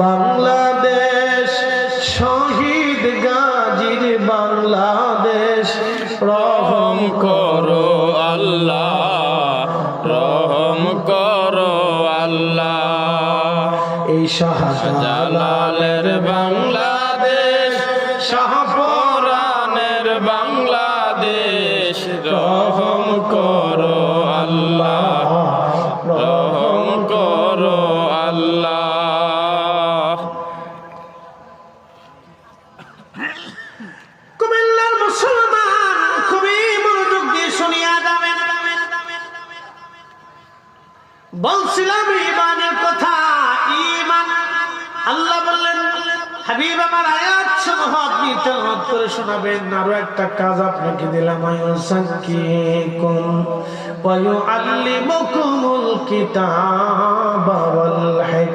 বাংলাদেশ শহীদ গাজীর বাংলাদেশ রহম করো আল্লাহ, রহম করো আল্লাহ। এই শাহজালালের বাংলাদেশ, শাহপরানের বাংলাদেশ রহম করো আল্লাহ, রহম করো আল্লাহ। কুমিল্লার মুসলমান খুবই মনোযোগ দিয়ে শুনিয়া যাবেন। বলছিলাম ঈমানের কথা, ঈমান। আল্লাহ বললেন হাবিব আমার আয়াত সমূহ আপনি তেলাওয়াত করে শোনাবেন। আরো একটা কাজ আপনাকে দিলাম, আয়ুসাক্কিকুম ওয়া ইউআল্লিমুকুমুল কিতাবা ওয়াল হিকমা।